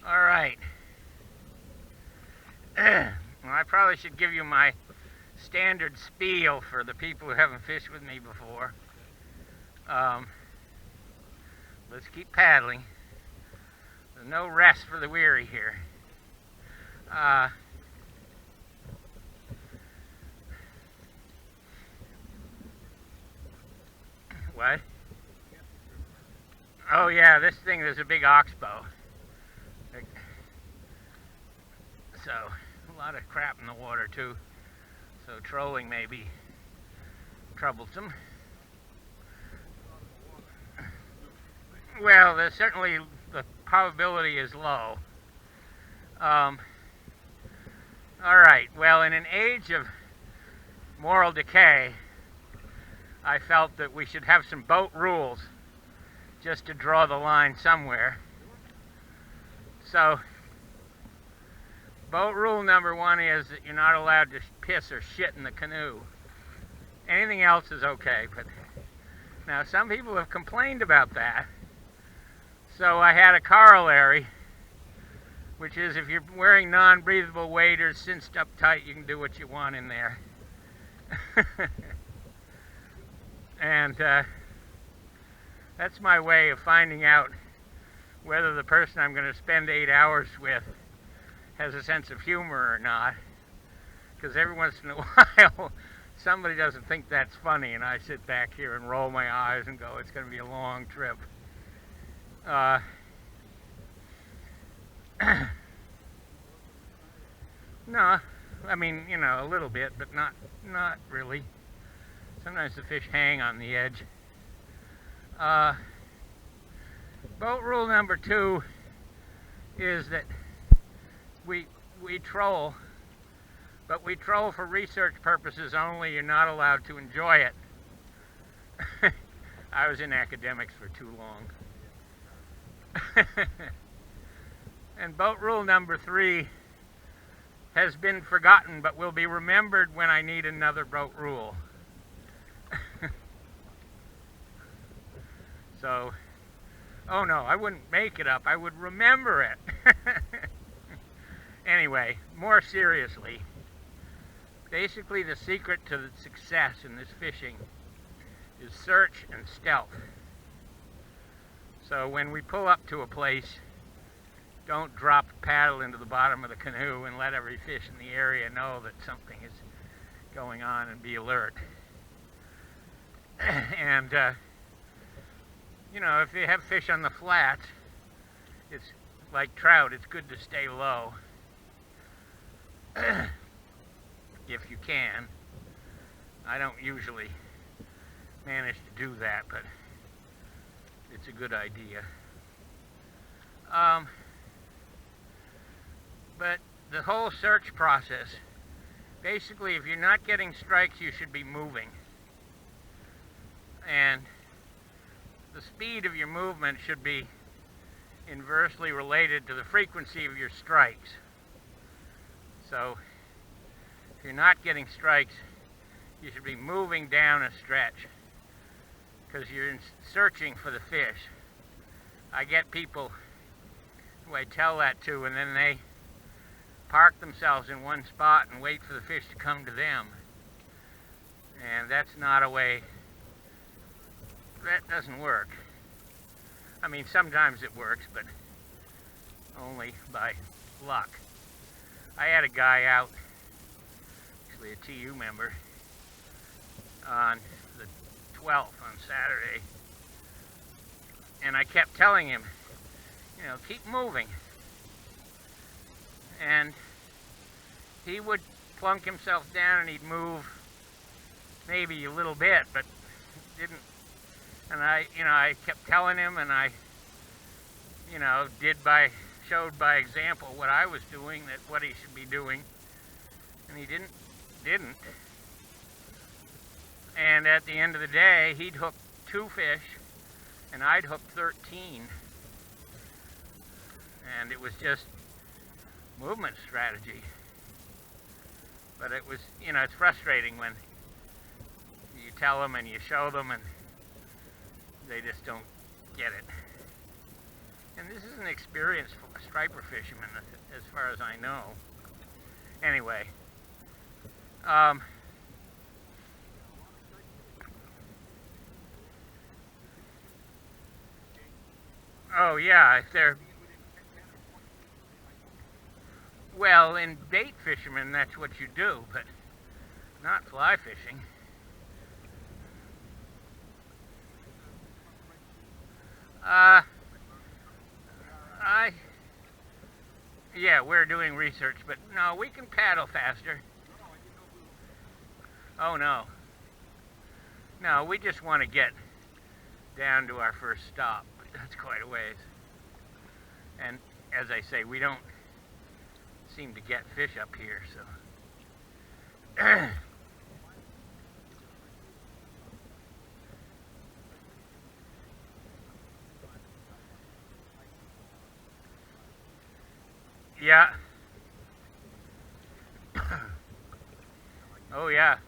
All right. Well, I probably should give you my standard spiel for the people who haven't fished with me before. Let's keep paddling. There's no rest for the weary here. What? Oh yeah, this thing, there's a big oxbow. So, a lot of crap in the water too. So trolling may be troublesome. Well, there's certainly, the probability is low. Alright, well, in an age of moral decay, I felt that we should have some boat rules just to draw the line somewhere. So, boat rule number 1 is that you're not allowed to piss or shit in the canoe. Anything else is okay, but now some people have complained about that. So I had a corollary, which is if you're wearing non-breathable waders cinched up tight, you can do what you want in there. And that's my way of finding out whether the person I'm going to spend 8 hours with has a sense of humor or not. Because every once in a while, somebody doesn't think that's funny, and I sit back here and roll my eyes and go, it's going to be a long trip. No, I mean, you know, a little bit, but not really. Sometimes the fish hang on the edge. Boat rule number 2 is that we troll, but we troll for research purposes only. You're not allowed to enjoy it. I was in academics for too long. And boat rule number 3 has been forgotten, but will be remembered when I need another boat rule. So, oh no, I wouldn't make it up, I would remember it. Anyway, more seriously, basically the secret to the success in this fishing is search and stealth. So when we pull up to a place, don't drop a paddle into the bottom of the canoe and let every fish in the area know that something is going on, and be alert. And, you know, if you have fish on the flats, it's like trout, it's good to stay low. If you can. I don't usually manage to do that, but it's a good idea. But the whole search process, basically, if you're not getting strikes, you should be moving. And the speed of your movement should be inversely related to the frequency of your strikes. So, if you're not getting strikes, you should be moving down a stretch, because you're searching for the fish. I get people who I tell that to, and then they park themselves in one spot and wait for the fish to come to them. And that's not a way, that doesn't work. I mean, sometimes it works, but only by luck. I had a guy out, actually a TU member, on the 12th on Saturday, and I kept telling him, you know, keep moving. And he would plunk himself down and he'd move maybe a little bit, but didn't. And I kept telling him, and I, showed by example what I was doing, that what he should be doing, and he didn't. And at the end of the day, he'd hooked 2 fish, and I'd hooked 13. And it was just movement strategy. But it was, it's frustrating when you tell them and you show them and they just don't get it. And this is an experienced striper fisherman, as far as I know. Anyway, oh yeah, if they're, well, in bait fishermen, that's what you do, but not fly fishing. Yeah, we're doing research, but no, we can paddle faster. Oh no. No, we just want to get down to our first stop. That's quite a ways. And as I say, we don't seem to get fish up here, so. Yeah. Oh yeah.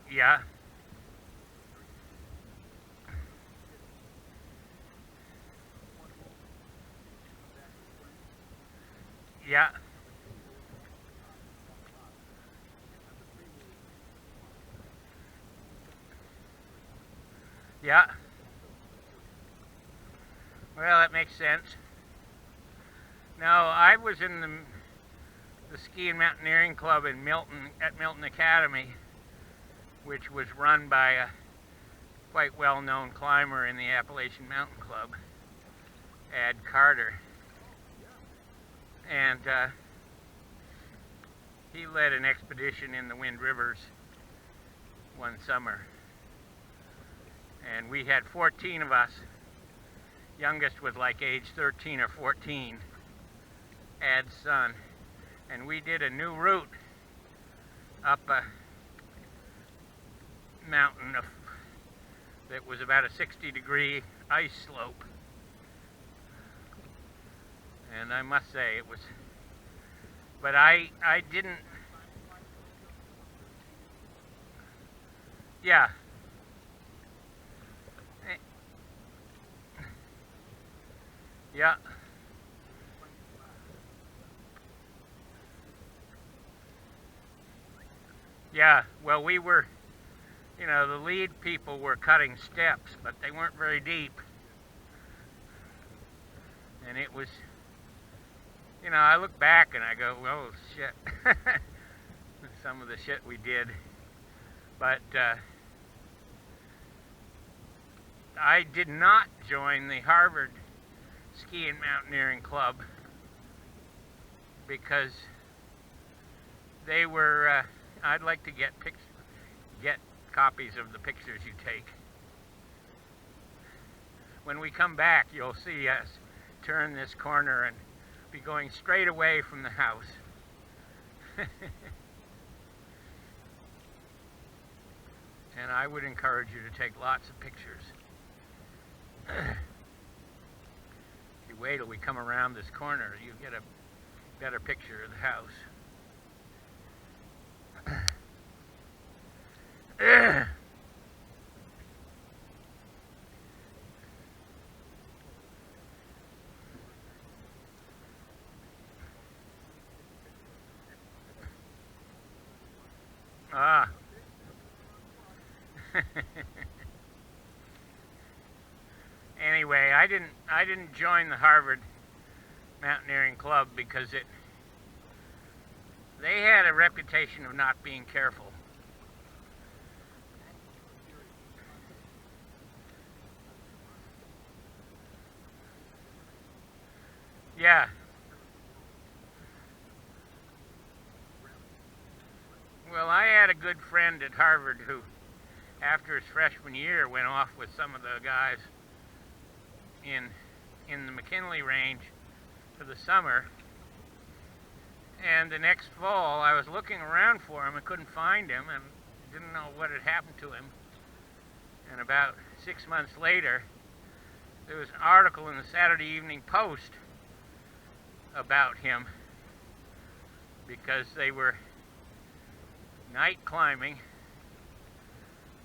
Yeah. Yeah. Yeah. Well, that makes sense. Now, I was in the Ski and Mountaineering Club in Milton, at Milton Academy, which was run by a quite well-known climber in the Appalachian Mountain Club, Ed Carter. And he led an expedition in the Wind Rivers one summer. And we had 14 of us. Youngest was like age 13 or 14, Ed's son. And we did a new route up a mountain that was about a 60-degree ice slope. And I must say it was, but I didn't, yeah. Yeah. Yeah, well, we were, you know, the lead people were cutting steps, but they weren't very deep. And it was, you know, I look back and I go, well, shit. Some of the shit we did. But I did not join the Harvard Ski and Mountaineering Club because they were, I'd like to get copies of the pictures you take. When we come back, you'll see us turn this corner and be going straight away from the house. And I would encourage you to take lots of pictures. If you wait till we come around this corner, you get a better picture of the house. Ah. Anyway, I didn't join the Harvard Mountaineering Club because they had a reputation of not being careful. Yeah. Well, I had a good friend at Harvard who, after his freshman year, went off with some of the guys in the McKinley Range for the summer. And the next fall, I was looking around for him and couldn't find him and didn't know what had happened to him. And about 6 months later, there was an article in the Saturday Evening Post about him because they were night climbing,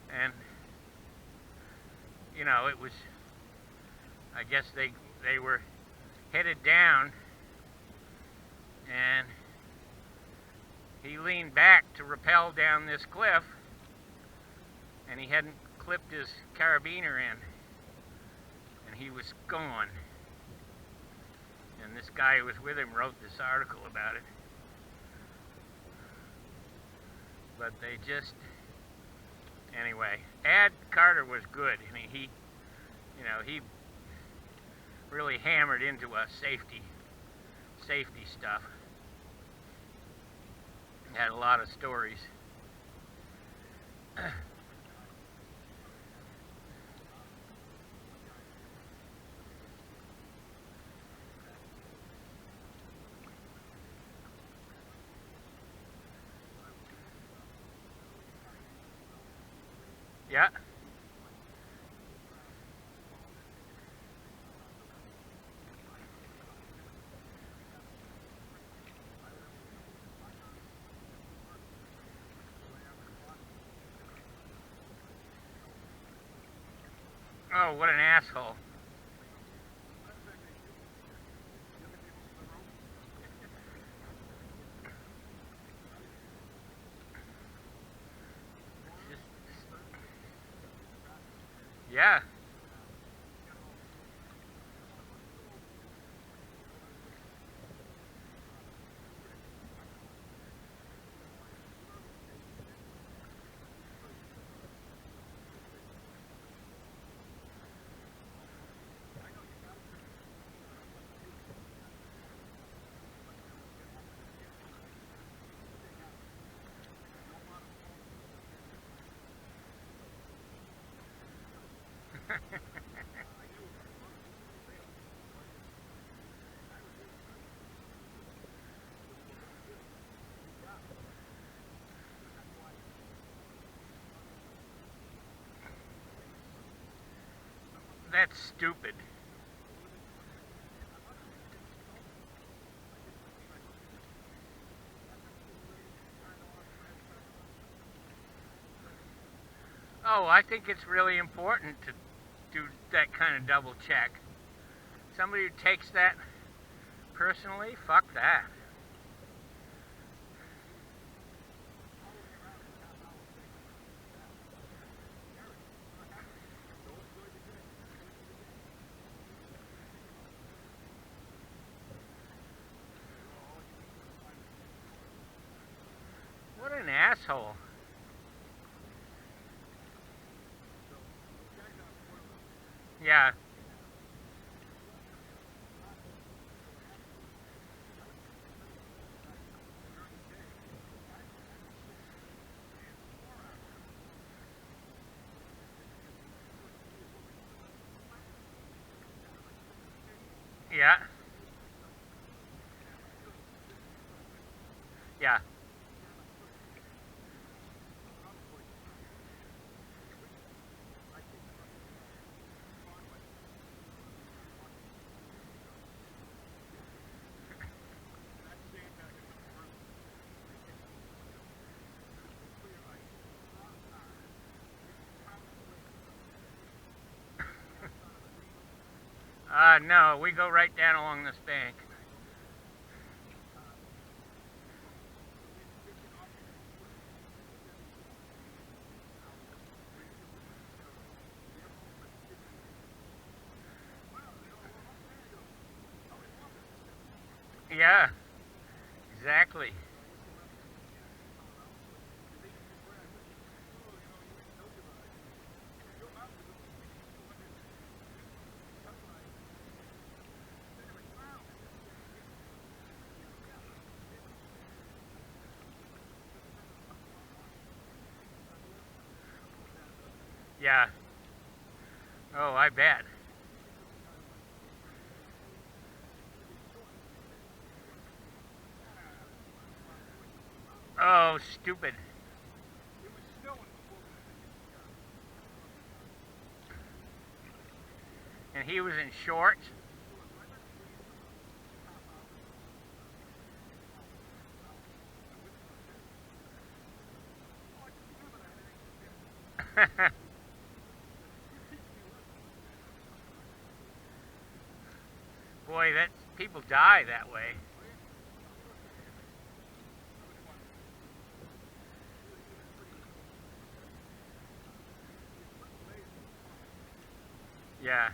and you know, it was, I guess they were headed down, and he leaned back to rappel down this cliff, and he hadn't clipped his carabiner in, and he was gone. And this guy who was with him wrote this article about it. But they just, anyway, Ad Carter was good. I mean, he really hammered into us safety stuff. He had a lot of stories. Yeah. Oh, what an asshole. Yeah. That's stupid. Oh, I think it's really important to do that kind of double check. Somebody who takes that personally, fuck that. What an asshole. Yeah. Yeah. Yeah. No, we go right down along this bank. Yeah, exactly. Yeah. Oh, I bet. Oh, stupid. And he was in shorts. boy, people die that way. Yeah.